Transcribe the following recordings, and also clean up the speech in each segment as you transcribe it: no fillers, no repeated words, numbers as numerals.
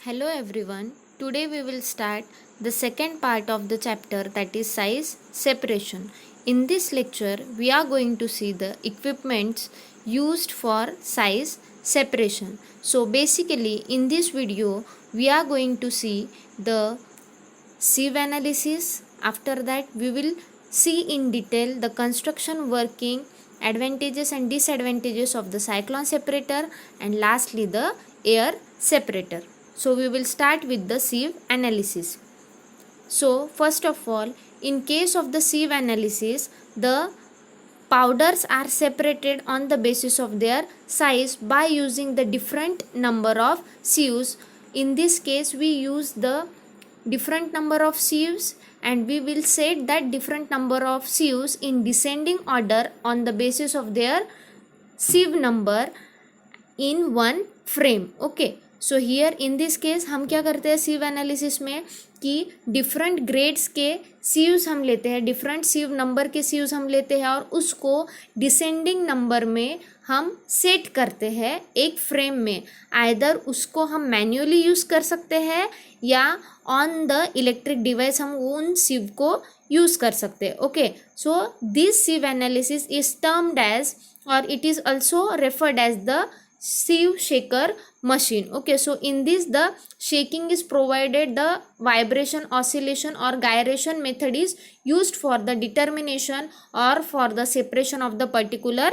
Hello everyone. Today we will start the second part of the chapter, that is size separation. In this lecture we are going to see the equipments used for size separation. So basically in this video we are going to see the sieve analysis. After that we will see in detail the construction working, advantages and disadvantages of the cyclone separator, and lastly the air separator. So we will start with the sieve analysis. So first of all, in case of the sieve analysis, the powders are separated on the basis of their size by using the different number of sieves. In this case we use the different number of sieves, and we will set that different number of sieves in descending order on the basis of their sieve number in one frame. Okay, so here in this case हम क्या करते हैं सीव analysis में कि different grades के sieves हम लेते हैं, डिफरेंट सीव नंबर के सीव्स हम लेते हैं और उसको डिसेंडिंग नंबर में हम सेट करते हैं एक फ्रेम में. आइदर उसको हम मैन्युअली यूज़ कर सकते हैं या ऑन द इलेक्ट्रिक डिवाइस हम उन सीव को यूज़ कर सकते हैं. Okay, so this sieve analysis is termed as और it is also referred as the sieve shaker machine. Okay, so in this the shaking is provided, the vibration, oscillation or gyration method is used for the determination or for the separation of the particular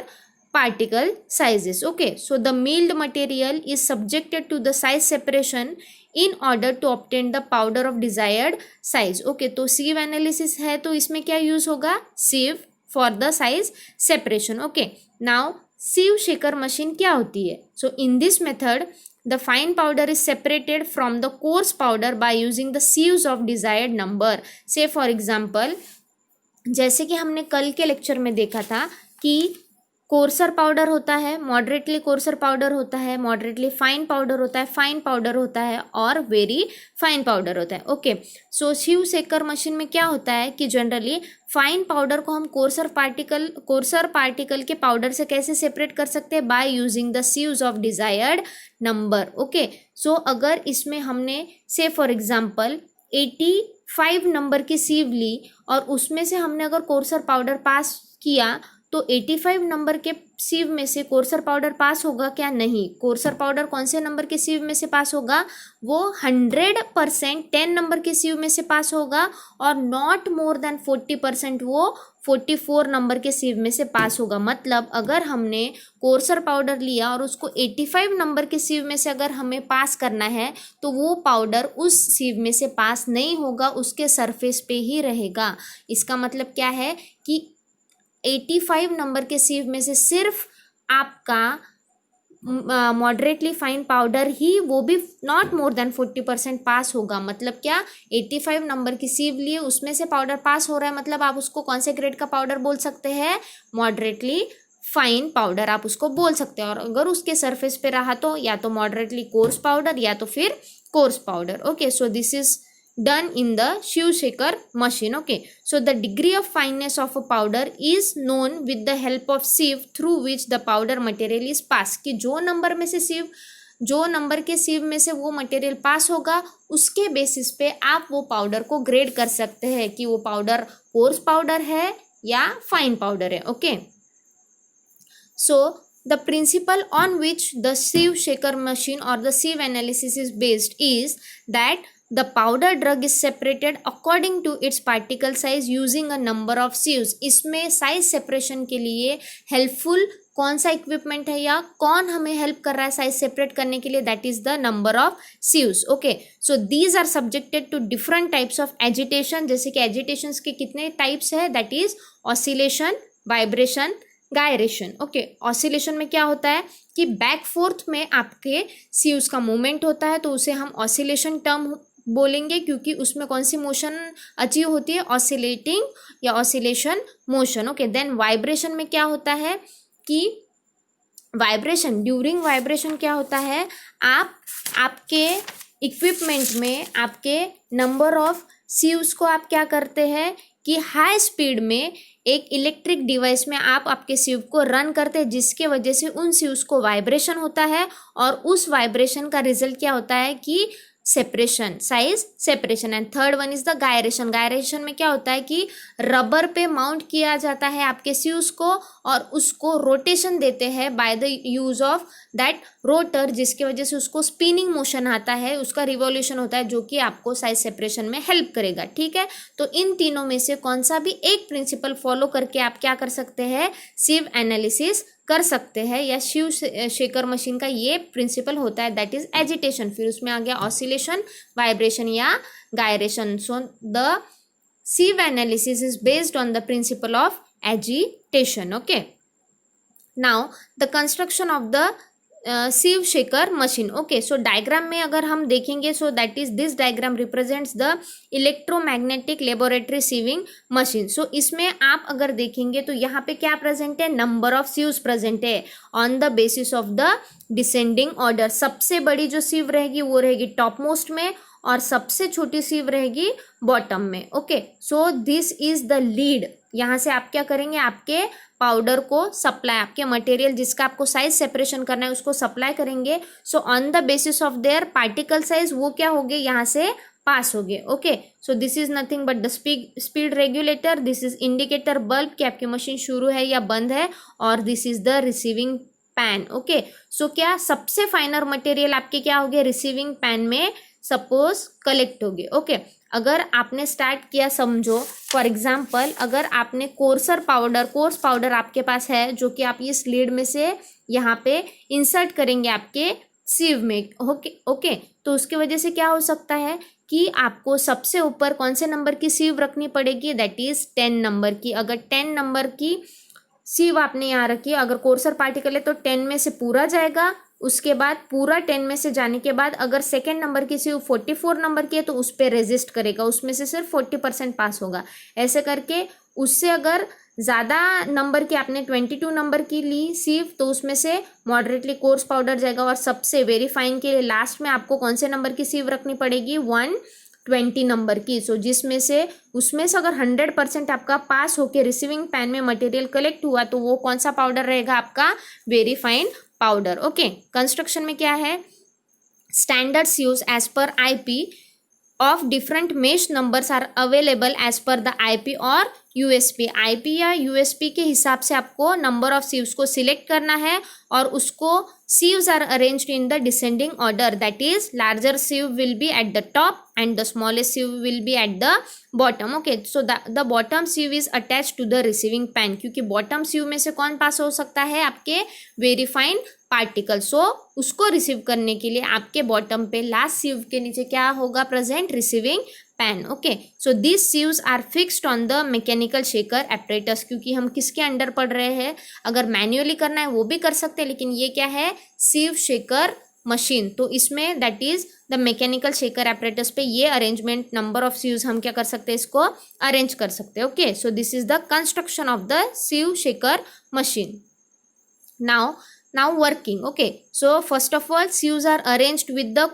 particle sizes. Okay, so the milled material is subjected to the size separation in order to obtain the powder of desired size. Okay, तो sieve analysis है तो इसमें क्या use होगा, sieve for the size separation. Okay, now sieve shaker machine क्या होती है. So in this method the fine powder is separated from the coarse powder by using the sieves of desired number. Say for example जैसे कि हमने कल के lecture में देखा था कि कोर्सर पाउडर होता है, मॉडरेटली कोर्सर पाउडर होता है, मॉडरेटली फाइन पाउडर होता है, फाइन पाउडर होता है और वेरी फाइन पाउडर होता है. ओके, सो सीव शेकर मशीन में क्या होता है कि जनरली फाइन पाउडर को हम कोर्सर पार्टिकल के पाउडर से कैसे सेपरेट कर सकते हैं, by using the sieves of desired number. Okay, so अगर इसमें हमने से फॉर एग्जांपल 85 नंबर की सीव ली और उसमें से हमने अगर कोर्सर पाउडर पास किया तो 85 नंबर के सीव में से कोर्सर पाउडर पास होगा क्या, नहीं. कोर्सर पाउडर कौन से नंबर के सीव में से पास होगा, वो 100% 10 नंबर के सीव में से पास होगा और नॉट मोर देन 40% वो 44 नंबर के सीव में से पास होगा. मतलब अगर हमने कोर्सर पाउडर लिया और उसको 85 नंबर के सीव में से अगर हमें पास करना है तो वो पाउडर उस सीव में से पास नहीं होगा, उसके सरफेस पे ही रहेगा. इसका मतलब क्या है कि 85 नंबर के सीव में से सिर्फ आपका मॉडरेटली फाइन पाउडर ही, वो भी नॉट मोर देन 40% पास होगा. मतलब क्या, 85 नंबर की सीव लिए उसमें से पाउडर पास हो रहा है, मतलब आप उसको कौन से ग्रेड का पाउडर बोल सकते हैं, मॉडरेटली फाइन पाउडर आप उसको बोल सकते हैं. और अगर उसके सरफेस पे रहा तो या तो मॉडरेटली कोर्स पाउडर या तो फिर course powder. Okay, so this is done in the sieve shaker machine. Okay, so the degree of fineness of a powder is known with the help of sieve through which the powder material is passed. कि जो number के सीव में से वो material पास होगा उसके basis पे आप वो पाउडर को ग्रेड कर सकते हैं कि वो पाउडर कोर्स पाउडर है या फाइन पाउडर है. Okay, so the principle on which the sieve shaker machine or the sieve analysis is based is that the powder drug is separated according to its particle size using a number of sieves. इसमें size separation के लिए helpful कौन सा equipment है या कौन हमें help कर रहा है साइज सेपरेट करने के लिए, that is the number of sieves. Okay, so these are subjected to different types of agitation. जैसे कि एजिटेशन के कितने टाइप्स है, that is oscillation, vibration, gyration. Okay, oscillation में क्या होता है कि बैक फोर्थ में आपके सीव्स का मूवमेंट होता है तो उसे हम ऑसिलेशन टर्म बोलेंगे, क्योंकि उसमें कौन सी मोशन अचीव होती है, ऑसिलेटिंग या oscillation motion. Okay, then vibration में क्या होता है कि ड्यूरिंग वाइब्रेशन क्या होता है, आपके इक्विपमेंट में आपके नंबर ऑफ सीव्स को आप क्या करते हैं कि हाई स्पीड में एक इलेक्ट्रिक डिवाइस में आप आपके सीव को रन करते हैं, जिसके वजह से उन सीव्स को वाइब्रेशन होता है और उस वाइब्रेशन का रिजल्ट क्या होता है कि separation, size separation. And third one is the gyration. Gyration में क्या होता है कि रबर पे माउंट किया जाता है आपके सीव्स को और उसको रोटेशन देते हैं by the use of that rotor, जिसकी वजह से उसको स्पिनिंग मोशन आता है, उसका रिवॉल्यूशन होता है, जो कि आपको साइज सेपरेशन में हेल्प करेगा। ठीक है, तो इन तीनों में से कौन सा भी एक प्रिंसिपल फॉलो करके आप क्या कर सकते हैं, सिव एनालिसिस कर सकते हैं, या शिव शेकर मशीन का ये प्रिंसिपल होता है, दैट इज एजिटेशन। फिर उसमें आ गया ऑसिलेशन, वाइब्रेशन या gyration. So the sieve analysis is based on the principle of agitation. Okay, now the construction of the sieve shaker machine. Okay, so diagram में अगर हम देखेंगे, so that is this diagram represents the electromagnetic laboratory sieving machine. so इसमें आप अगर देखेंगे तो यहाँ पे क्या प्रेजेंट है, नंबर ऑफ सीव्स प्रेजेंट है on the basis of the descending order. सबसे बड़ी जो सीव रहेगी वो रहेगी टॉप मोस्ट में और सबसे छोटी सीव रहेगी बॉटम में। Okay, so this is the lead. यहाँ से आप क्या करेंगे, आपके पाउडर को सप्लाई, आपके मटेरियल जिसका आपको साइज सेपरेशन करना है उसको सप्लाई करेंगे। So on the basis of their particle size वो क्या हो गए, यहाँ से पास हो गए। Okay, so this is nothing but the speed regulator, this is indicator bulb कि आपकी मशीन शुरू है या बंद है, और this is the receiving pan. Okay, so क्या सबसे फाइनर मटेरियल आपके क्या हो गए, रिसीविंग पैन में सपोज कलेक्ट हो गए। ओके, अगर आपने स्टार्ट किया, समझो फॉर एग्जाम्पल अगर आपने कोर्स पाउडर आपके पास है जो कि आप इस लीड में से यहाँ पे इंसर्ट करेंगे आपके सीव में। ओके, तो उसके वजह से क्या हो सकता है कि आपको सबसे ऊपर कौन से नंबर की सीव रखनी पड़ेगी, दैट इज 10 नंबर की। अगर 10 नंबर की सीव आपने यहाँ रखी है, अगर कोर्सर पार्टिकल है तो 10 में से पूरा जाएगा, उसके बाद पूरा 10 में से जाने के बाद अगर सेकेंड नंबर की सीव 44 नंबर की है तो उस पर रेजिस्ट करेगा, उसमें से सिर्फ 40% पास होगा। ऐसे करके उससे अगर ज़्यादा नंबर की आपने 22 नंबर की ली सीव तो उसमें से मॉडरेटली कोर्स पाउडर जाएगा, और सबसे वेरी फाइन के लिए लास्ट में आपको कौन से नंबर की सीव रखनी पड़ेगी, 120 नंबर की। सो जिसमें से उसमें से अगर 100% आपका पास होके रिसीविंग पैन में मटेरियल कलेक्ट हुआ तो वो कौन सा पाउडर रहेगा, आपका very fine powder. Okay, construction में क्या है, standard sieves as per IP of different mesh numbers are available as per the IP और यूएसपी। आईपी या यूएसपी के हिसाब से आपको नंबर ऑफ सीव्स को सिलेक्ट करना है, और उसको sieves are arranged in the descending order, that is larger sieve will be at the top and the smallest sieve will be at the bottom. Okay, so the bottom sieve is attach to the receiving pan, क्योंकि bottom sieve में से कौन पास हो सकता है, आपके very fine particle. सो उसको receive करने के लिए आपके बॉटम पे लास्ट सीव के नीचे क्या होगा present, receiving pan. Okay, so this sieves are fixed on the mechanical shaker apparatus, क्योंकि हम किसके अंडर पढ़ रहे हैं, अगर मैन्युअली करना है वो भी कर सकते हैं, लेकिन ये क्या है, सीव शेकर मशीन, तो इसमें that is the mechanical shaker apparatus पे ये अरेंजमेंट नंबर ऑफ सीव्स हम क्या कर सकते हैं, इसको अरेंज कर सकते हैं। Okay, so this is the construction of the सीव shaker machine. Now working. Okay, so first of all sieves are arranged with the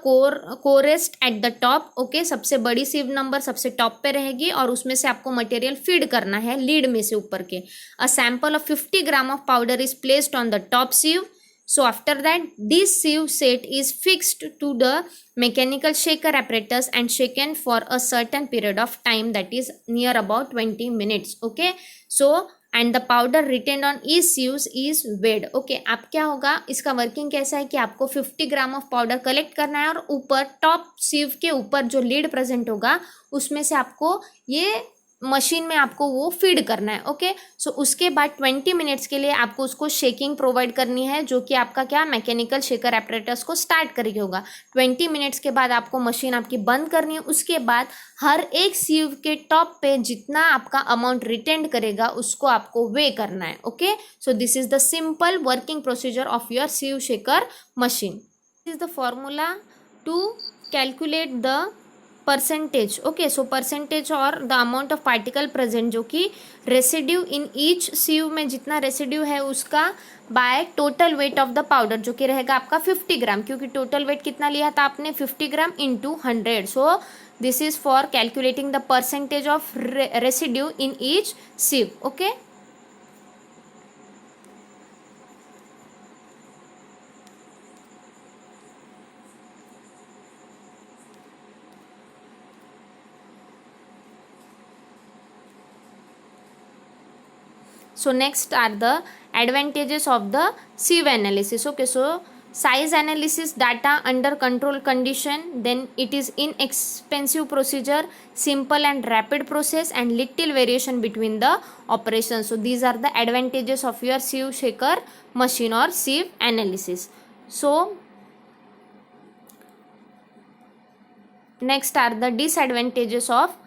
corest at the top. Okay, सबसे बड़ी sieve नंबर सबसे टॉप पे रहेगी और उसमें से आपको मटेरियल फीड करना है लीड में से ऊपर के। A sample of 50 gram of powder is placed on the top sieve. So after that this sieve set is fixed to the mechanical shaker apparatus and shaken for a certain period of time, that is near about 20 minutes. Okay, so and the powder retained on each sieves is weighed. Okay, आप क्या होगा, इसका working कैसा है कि आपको 50 gram of powder collect करना है और ऊपर टॉप सीव के ऊपर जो लीड प्रेजेंट होगा उसमें से आपको ये मशीन में आपको वो फीड करना है। ओके, सो उसके बाद 20 मिनट्स के लिए आपको उसको शेकिंग प्रोवाइड करनी है, जो कि आपका क्या मैकेनिकल शेकर एपरेटस को स्टार्ट करके होगा। 20 मिनट्स के बाद आपको मशीन आपकी बंद करनी है। उसके बाद हर एक सीव के टॉप पे जितना आपका अमाउंट रिटेंड करेगा उसको आपको वे करना है। Okay, so this is the simple working procedure of your sieve shaker machine. This is the formula to calculate the percentage. Okay, so percentage और the amount of particle present, जो कि residue in each सीव में जितना residue है उसका by total weight of the powder, जो कि रहेगा आपका 50 ग्राम, क्योंकि टोटल वेट कितना लिया था आपने 50 gram into 100। So this is for calculating the percentage of residue in each sieve. Okay, So next are the advantages of the sieve analysis. Okay, so size analysis data under control condition, then it is inexpensive procedure, simple and rapid process, and little variation between the operations. So these are the advantages of your sieve shaker machine or sieve analysis. So next are the disadvantages of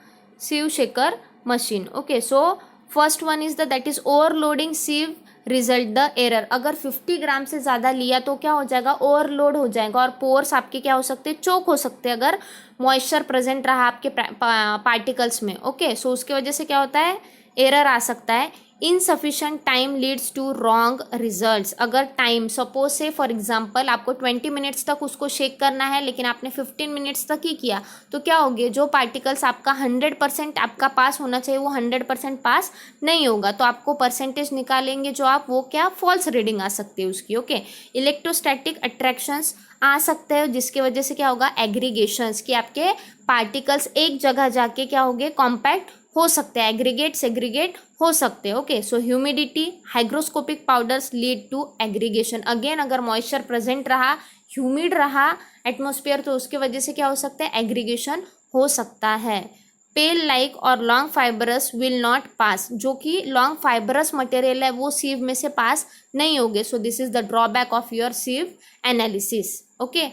sieve shaker machine. Okay, so first one is the that is overloading sieve result the error. अगर 50 ग्राम से ज़्यादा लिया तो क्या हो जाएगा, overload हो जाएगा और पोर्स आपके क्या हो सकते हैं, चोक हो सकते हैं अगर मॉइस्चर प्रेजेंट रहा आपके पार्टिकल्स में. ओके, सो उसकी वजह से क्या होता है, एरर आ सकता है. Insufficient time leads to wrong results. अगर टाइम सपोज से फॉर एग्जांपल आपको 20 मिनट्स तक उसको शेक करना है लेकिन आपने 15 मिनट्स तक ही किया तो क्या होगी, जो पार्टिकल्स आपका 100% आपका पास होना चाहिए वो 100% पास नहीं होगा. तो आपको परसेंटेज निकालेंगे जो आप, वो क्या फॉल्स रीडिंग आ सकती है उसकी. ओके, इलेक्ट्रोस्टैटिक अट्रैक्शंस आ सकते हैं जिसकी वजह से क्या होगा, एग्रीगेशंस, कि आपके पार्टिकल्स एक जगह जाके क्या होंगे, कॉम्पैक्ट हो सकते हैं, एग्रीगेट सेग्रीगेट हो सकते हैं. Okay, so humidity, hygroscopic powders lead to aggregation. Again अगर मॉइस्चर प्रेजेंट रहा, ह्यूमिड रहा एटमॉस्फेयर तो उसकी वजह से क्या हो सकता है, एग्रीगेशन हो सकता है. पेल लाइक और long fibrous will not pass. जो कि लॉन्ग फाइबरस मटेरियल है वो सीव में से पास नहीं होंगे. So this is the drawback of your sieve analysis. Okay,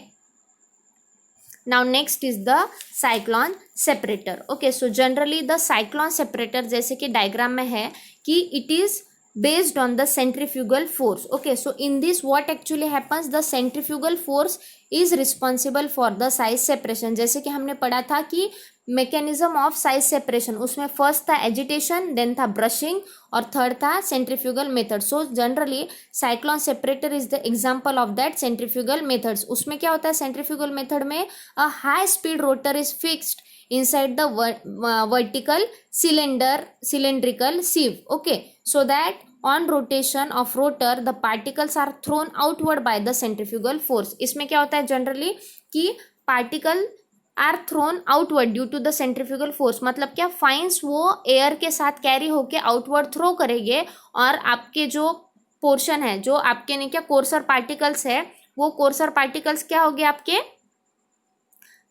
now next is the cyclone separator. okay, so generally the cyclone separator जैसे कि डायग्राम में है कि it is based on the centrifugal force. okay, so in this what actually happens, the centrifugal force is responsible for the size separation. जैसे कि हमने पढ़ा था कि मैकेनिज्म ऑफ साइज सेपरेशन, उसमें फर्स्ट था एजिटेशन, देन था ब्रशिंग और थर्ड था centrifugal method. So generally cyclone separator is the example of that centrifugal methods. उसमें क्या होता है, सेंट्रीफ्यूगल मेथड में a high speed rotor is fixed inside the vertical cylindrical sieve. okay, so that on rotation of rotor the particles are thrown outward by the centrifugal force. इसमें क्या होता है generally कि particle are thrown outward due to the centrifugal force. मतलब क्या, fines वो air के साथ कैरी होके आउटवर्ड थ्रो करेंगे और आपके जो पोर्शन है, जो आपके ने क्या कोर्सर पार्टिकल्स है, वो कोर्सर पार्टिकल्स क्या होंगे, आपके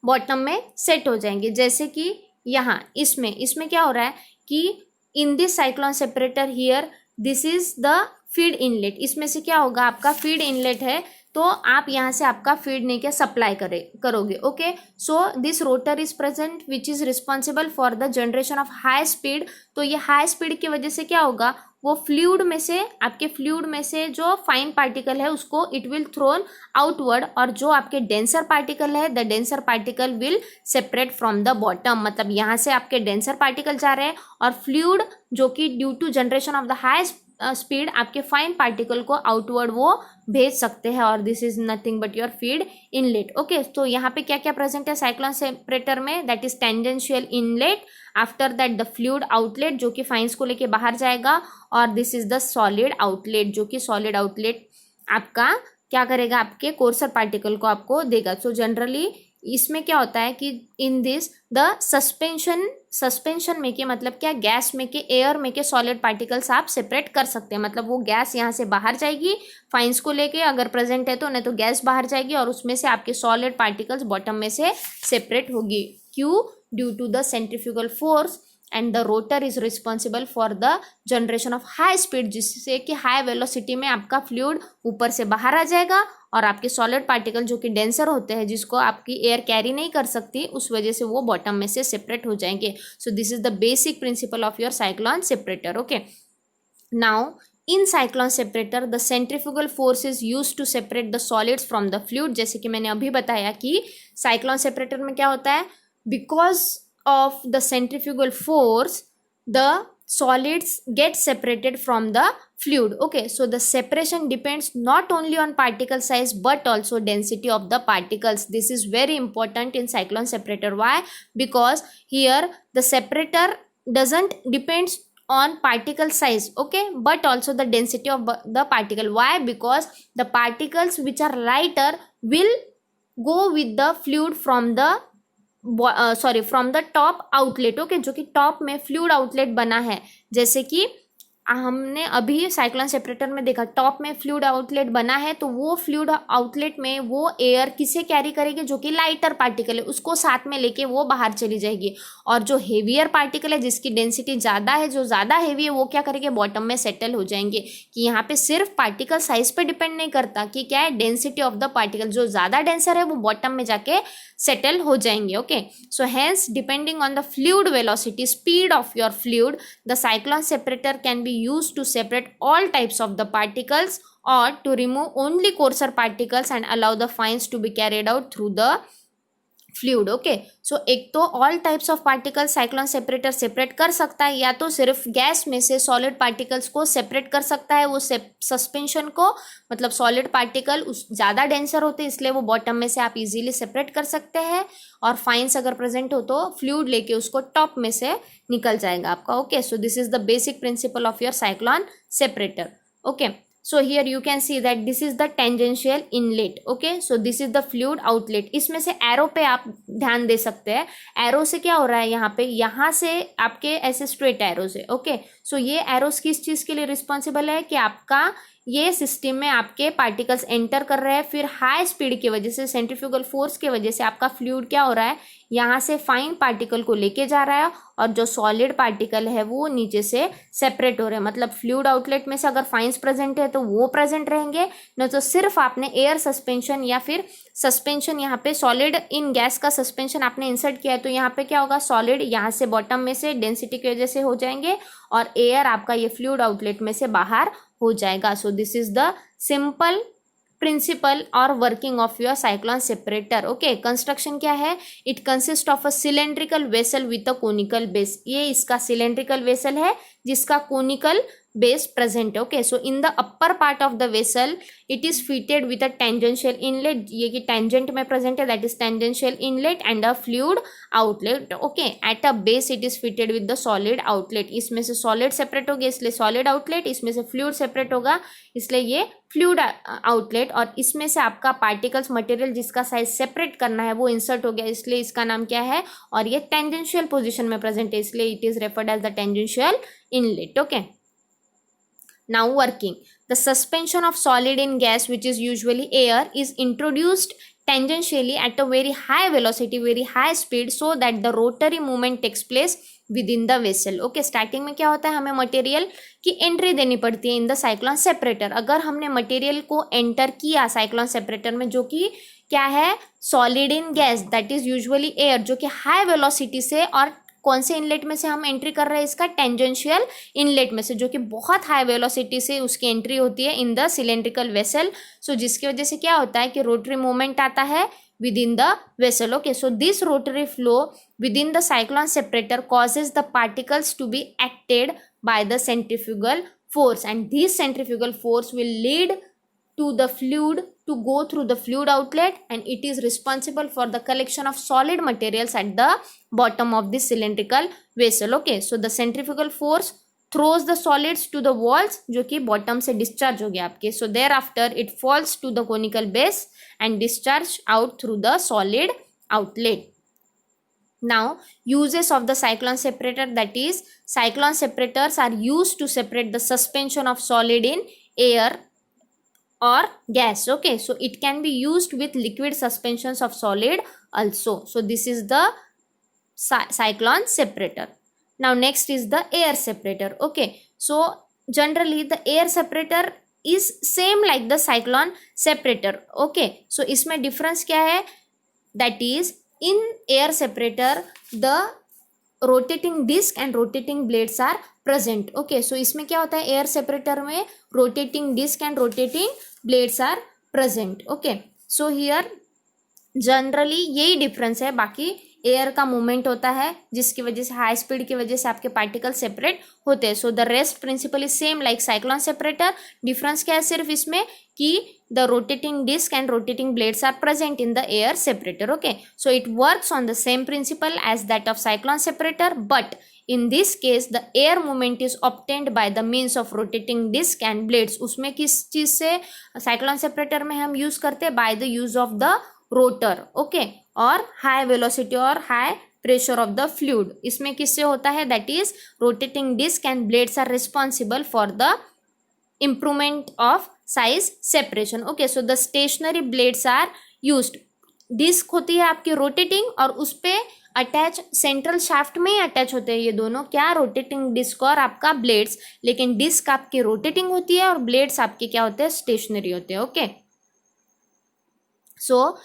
बॉटम में सेट हो जाएंगे. जैसे कि यहाँ इसमें क्या हो रहा है कि in this cyclone separator here this is the feed inlet. इसमें से क्या होगा, आपका फीड इनलेट है तो आप यहाँ से आपका फीड ने क्या सप्लाई करोगे. Okay, so this rotor is present which is responsible for the generation of high speed. तो ये हाई स्पीड की वजह से क्या होगा, वो फ्लूइड में से, आपके फ्लूइड में से जो फाइन पार्टिकल है उसको इट विल थ्रोन आउटवर्ड, और जो आपके डेंसर पार्टिकल है the denser particle will separate from the bottom. मतलब यहाँ से आपके डेंसर पार्टिकल जा रहे हैं और फ्लूइड जो कि due to generation of the high speed आपके फाइन पार्टिकल को आउटवर्ड वो भेज सकते हैं, और this is nothing but your feed inlet. Okay, तो यहाँ पे क्या क्या प्रेजेंट है साइक्लोन सेपरेटर में, that is tangential inlet, after that the fluid outlet जो कि फाइन्स को लेके बाहर जाएगा, और this is the solid outlet जो कि सॉलिड आउटलेट आपका क्या करेगा, आपके कोर्सर पार्टिकल को आपको देगा. सो जनरली इसमें क्या होता है कि इन दिस द सस्पेंशन में के मतलब क्या, गैस में के, एयर में के सॉलिड पार्टिकल्स आप सेपरेट कर सकते हैं. मतलब वो गैस यहाँ से बाहर जाएगी फाइन्स को लेके, अगर प्रेजेंट है तो, नहीं तो गैस बाहर जाएगी और उसमें से आपके सॉलिड पार्टिकल्स बॉटम में से सेपरेट होगी. क्यों, due to the centrifugal force and the rotor is responsible for the generation of high speed, जिससे कि हाई वेलोसिटी में आपका फ्लूइड ऊपर से बाहर आ जाएगा और आपके सॉलिड पार्टिकल जो कि डेंसर होते हैं, जिसको आपकी एयर कैरी नहीं कर सकती, उस वजह से वो बॉटम में से सेपरेट हो जाएंगे. So this is the basic principle of your cyclone separator. Okay, now in cyclone separator the centrifugal force is use to separate the solids from the fluid. जैसे कि मैंने अभी बताया कि साइक्लोन सेपरेटर में क्या होता है, because of the centrifugal force the solids get separated from the fluid. okay, so the separation depends not only on particle size but also density of the particles. This is very important in cyclone separator. Why? Because here the separator doesn't depends on particle size, okay, but also the density of the particle. Why? Because the particles which are lighter will go with the fluid from the from the top outlet. Okay, जो कि top में fluid outlet बना है, जैसे कि हमने अभी cyclone separator में देखा, टॉप में फ्लूइड आउटलेट बना है, तो वो फ्लूइड आउटलेट में वो एयर किसे कैरी करेगी, जो कि लाइटर पार्टिकल है, उसको साथ में लेके वो बाहर चली जाएगी। और जो हेवियर पार्टिकल है, जिसकी डेंसिटी ज़्यादा है, जो ज़्यादा हेवी है, वो क्या करेंगे, बॉटम में सेटल हो जाएंगे। कि यहाँ पे सिर्फ पार्टिकल साइज पे डिपेंड नहीं करता कि क्या है, डेंसिटी ऑफ द पार्टिकल, जो ज़्यादा डेंसर है वो बॉटम में जाके सेटल हो जाएंगे। Okay, so hence depending on the fluid velocity, speed of your fluid, the cyclone separator can be used to separate all types of the particles or to remove only coarser particles and allow the fines to be carried out through the fluid. Okay, so एक तो all types of particle cyclone separator separate कर सकता है, या तो सिर्फ gas में से सॉलिड पार्टिकल्स को सेपरेट कर सकता है, वो सस्पेंशन को, मतलब सॉलिड पार्टिकल उस ज़्यादा डेंसर होते हैं इसलिए वो बॉटम में से आप इजीली सेपरेट कर सकते हैं, और फाइन्स अगर प्रेजेंट हो तो फ्लूइड लेके उसको टॉप में से निकल जाएगा आपका। Okay, so this is the basic principle of your cyclone separator. Okay, so here you can see that this is the tangential inlet. okay, so this is the fluid outlet. इसमें से arrow पे आप ध्यान दे सकते हैं, arrow से क्या हो रहा है, यहाँ पे, यहाँ से आपके ऐसे स्ट्रेट एरोज है। ओके, सो ये एरोज किस चीज़ के लिए रिस्पॉन्सिबल है, कि आपका ये सिस्टम में आपके पार्टिकल्स एंटर कर रहे हैं, फिर हाई स्पीड की वजह से, सेंट्रीफ्यूगल फोर्स की वजह से आपका फ्लूइड क्या हो रहा है, यहाँ से फाइन पार्टिकल को लेके जा रहा है, और जो सॉलिड पार्टिकल है वो नीचे से सेपरेट हो रहे हैं। मतलब फ्लूइड आउटलेट में से अगर फाइन्स प्रेजेंट है तो वो प्रेजेंट रहेंगे, न तो सिर्फ आपने एयर सस्पेंशन या फिर सस्पेंशन, यहाँ पे सॉलिड इन गैस का सस्पेंशन आपने इंसर्ट किया है, तो यहाँ पे क्या होगा, सॉलिड यहाँ से बॉटम में से डेंसिटी की वजह से हो जाएंगे, और एयर आपका ये फ्लूइड आउटलेट में से बाहर हो जाएगा। So this is the simple principle और working of your cyclone separator. Okay, construction क्या है, it consist of a cylindrical vessel with a conical base. ये इसका सिलेंड्रिकल वेसल है जिसका कोनिकल बेस प्रेजेंट है। Okay, so in the upper part of the vessel it is fitted with a tangential inlet, ये कि tangent में present है, that is tangential inlet and a fluid outlet. Okay, at a base it is fitted with the solid outlet. इसमें से solid separate होगा इसलिए solid outlet, इसमें से फ्लूइड सेपरेट होगा इसलिए ये फ्लूइड आउटलेट, और इसमें से आपका पार्टिकल्स मटेरियल जिसका साइज सेपरेट करना है वो इंसर्ट हो गया, इसलिए इसका नाम क्या है, और ये टेंजेंशियल पोजिशन में प्रेजेंट है इसलिए it is referred as the tangential inlet. Okay, now working, the suspension of solid in gas, which is usually air, is introduced tangentially at a very high velocity, very high speed, so that the rotary movement takes place within the vessel. okay, starting में क्या होता है, हमें material की entry देनी पड़ती है in the cyclone separator. अगर हमने मटेरियल को एंटर किया साइक्लोन सेपरेटर में, जो कि क्या है, solid in gas, that is usually air, जो कि हाई वेलोसिटी से, और कौन से इनलेट में से हम एंट्री कर रहे हैं, इसका टेंजेंशियल इनलेट में से, जो कि बहुत हाई वेलोसिटी से उसकी एंट्री होती है इन द सिलेंड्रिकल वेसल। सो जिसकी वजह से क्या होता है कि रोटरी मूवमेंट आता है with in the vessel. Okay, so this rotary flow with in the cyclone separator causes the particles to be acted by the centrifugal force, and this centrifugal force will lead to the fluid to go through the fluid outlet, and it is responsible for the collection of solid materials at the bottom of this cylindrical vessel. okay, so the centrifugal force throws the solids to the walls, जो कि bottom से discharge हो गया आपके, so thereafter it falls to the conical base and discharge out through the solid outlet. Now uses of the cyclone separator, that is cyclone separators are used to separate the suspension of solid in air or gas. okay, so it can be used with liquid suspensions of solid also. so this is the cyclone separator. now next is the air separator. okay, so generally the air separator is same like the cyclone separator. okay, so इसमें difference क्या है, that is in air separator the rotating disc and rotating blades are present. okay, so इसमें क्या होता है, air separator में rotating disc and rotating blades are present. okay, so here generally यही difference है, बाकी एयर का मूवमेंट होता है जिसकी वजह से हाई स्पीड की वजह से आपके पार्टिकल सेपरेट होते हैं. So the rest principle is same like cyclone separator. Difference क्या है सिर्फ इसमें कि the rotating disc and rotating blades are present in the air separator. Okay, so it works on the same principle as that of cyclone separator, but in this case the air movement is obtained by the means of rotating disc and blades. उसमें किस चीज से cyclone separator में हम use करते हैं, by the use of the rotor. Okay, और high velocity और high pressure of the fluid. इसमें किससे होता है? That is rotating disc and blades are responsible for the improvement of size separation. Okay, so the stationary blades are used. Disc होती है आपकी rotating और उस पे अटैच सेंट्रल शाफ्ट में ही अटैच होते हैं ये दोनों, क्या? रोटेटिंग डिस्क और आपका ब्लेड्स. लेकिन डिस्क आपकी रोटेटिंग होती है और ब्लेड्स आपके क्या होते हैं? स्टेशनरी होते हैं. Okay, so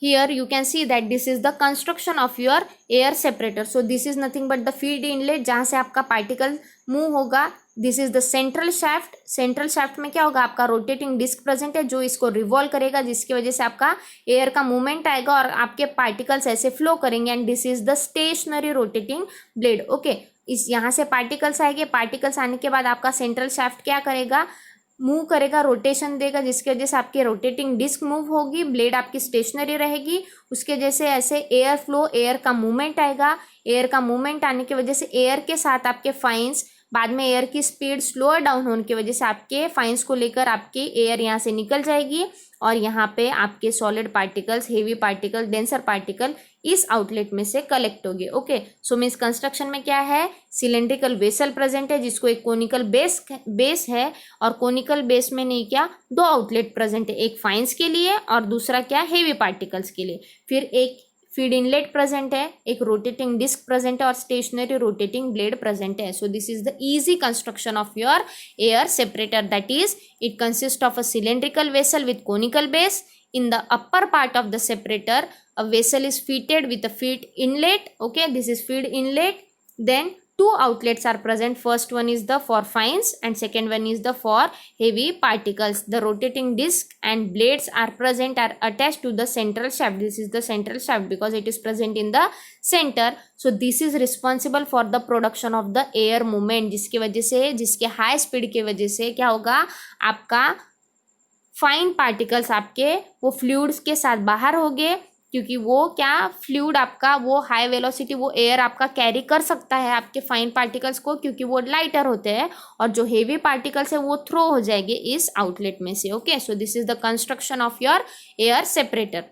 here you can see that this is the construction of your air separator. So this is nothing but the feed inlet जहाँ से आपका पार्टिकल मूव होगा. This is the central shaft. Central shaft में क्या होगा? आपका rotating disc present है जो इसको रिवॉल्व करेगा, जिसकी वजह से आपका एयर का मूवमेंट आएगा और आपके पार्टिकल्स ऐसे फ्लो करेंगे. And this is the stationary rotating blade. Okay, इस यहाँ से पार्टिकल्स आएंगे. पार्टिकल्स आने के बाद आपका सेंट्रल शाफ्ट क्या करेगा? मूव करेगा, रोटेशन देगा, जिसकी वजह से आपकी रोटेटिंग डिस्क मूव होगी, ब्लेड आपकी स्टेशनरी रहेगी. उसके जैसे ऐसे एयर फ्लो, एयर का मूवमेंट आएगा. एयर का मूवमेंट आने की वजह से एयर के साथ आपके फाइन्स, बाद में एयर की स्पीड स्लोअर डाउन होने की वजह से आपके फाइन्स को लेकर आपकी एयर यहाँ से निकल जाएगी और यहाँ पे आपके solid particles, heavy particle, denser particle इस आउटलेट में से कलेक्ट होंगे. ओके, सो मीन्स कंस्ट्रक्शन में क्या है? सिलेंड्रिकल वेसल प्रेजेंट है जिसको एक कोनिकल बेस है और कोनिकल बेस में नहीं क्या? दो आउटलेट प्रेजेंट है, एक फाइन्स के लिए और दूसरा क्या? हेवी पार्टिकल्स के लिए. फिर एक फीड इनलेट प्रेजेंट है, एक रोटेटिंग डिस्क प्रेजेंट है और स्टेशनरी रोटेटिंग ब्लेड प्रेजेंट है. सो this is the easy construction of your air separator. That is it consist of a cylindrical vessel with conical base. In the upper part of the separator, a vessel is fitted with a feed inlet. Okay, this is feed inlet. Then two outlets are present. First one is the for fines and second one is the for heavy particles. The rotating disc and blades are present, are attached to the central shaft. This is the central shaft because it is present in the center. So this is responsible for the production of the air movement, जिसकी वजह से, जिसके high speed की वजह से क्या होगा? आपका फाइन पार्टिकल्स आपके वो फ्लूइड्स के साथ बाहर हो गए, क्योंकि वो क्या? फ्लूइड आपका वो हाई वेलोसिटी, वो एयर आपका कैरी कर सकता है आपके फाइन पार्टिकल्स को, क्योंकि वो लाइटर होते हैं, और जो हेवी पार्टिकल्स है वो थ्रो हो जाएंगे इस आउटलेट में से. Okay, so this is the construction of your air separator.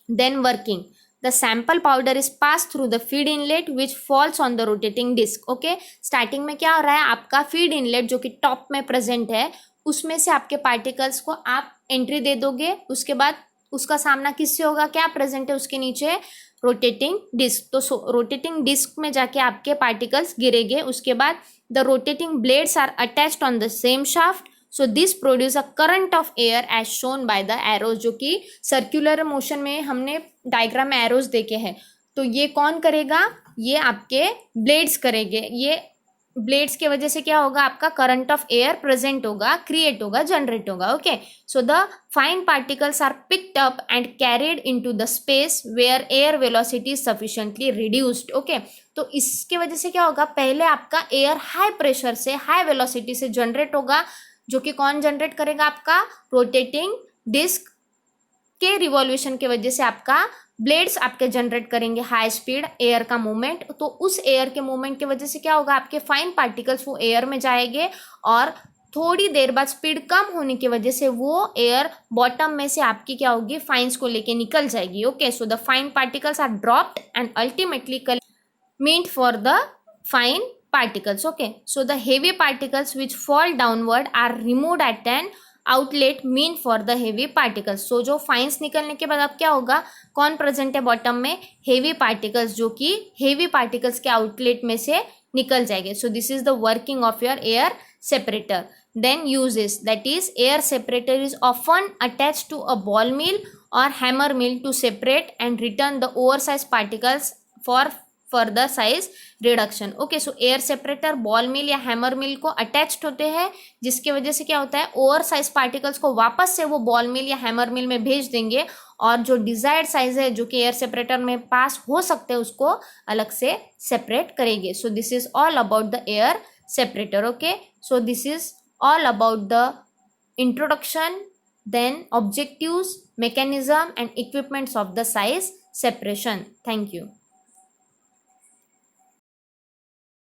Then working. The sample powder is passed through the feed inlet which falls on the rotating disc. Okay, starting में क्या हो रहा है? आपका फीड इनलेट जो कि top में present है, उसमें से आपके पार्टिकल्स को आप एंट्री दे दोगे. उसके बाद उसका सामना किससे होगा? क्या प्रेजेंट है उसके नीचे? Rotating disc. तो रोटेटिंग डिस्क में जाके आपके पार्टिकल्स गिरेंगे. उसके बाद the rotating blades are attached on the same shaft. So this produce a current of air as shown by the arrows, जो कि सर्क्यूलर मोशन में हमने डायग्राम में एरोज देखे हैं. तो ये कौन करेगा? ये आपके ब्लेड्स करेंगे. ये ब्लेड्स की वजह से क्या होगा? आपका करंट ऑफ एयर प्रेजेंट होगा, क्रिएट होगा, जनरेट होगा. Okay, so the fine particles are picked up and carried into the space where air velocity is sufficiently reduced. Okay, तो इसके वजह से क्या होगा? पहले आपका एयर हाई प्रेशर से, हाई वेलोसिटी से जनरेट होगा, जो कि कौन जनरेट करेगा? आपका रोटेटिंग डिस्क के रिवॉल्यूशन की वजह से आपका ब्लेड्स आपके जनरेट करेंगे हाई स्पीड एयर का मूवमेंट. तो उस एयर के मूवमेंट की वजह से क्या होगा? आपके फाइन पार्टिकल्स वो एयर में जाएंगे और थोड़ी देर बाद स्पीड कम होने की वजह से वो एयर बॉटम में से आपकी क्या होगी? फाइन्स को लेके निकल जाएगी. Okay, so the fine particles are dropped and ultimately meant for the fine particles. Okay, so the heavy particles which fall downward are removed at an outlet mean for the heavy particles. so जो fines निकलने के बाद अब क्या होगा? कौन present है bottom में? हेवी पार्टिकल्स, जो कि हेवी पार्टिकल्स के आउटलेट में से निकल जाएंगे. So this is the working of your air separator. Then uses, that is air separator is often attached to a ball mill or hammer mill to separate and return the oversized particles for further size reduction. Okay, so air separator ball mill या hammer मिल को attached होते हैं, जिसकी वजह से क्या होता है? ओवर साइज पार्टिकल्स को वापस से वो बॉल मिल या हैमर मिल में भेज देंगे और जो डिजायर्ड साइज है जो कि एयर सेपरेटर में पास हो सकते हैं उसको अलग से सेपरेट करेंगे. सो this is all about the air separator. Okay, so this is all about the introduction, then objectives, mechanism and equipments of the size separation. Thank you.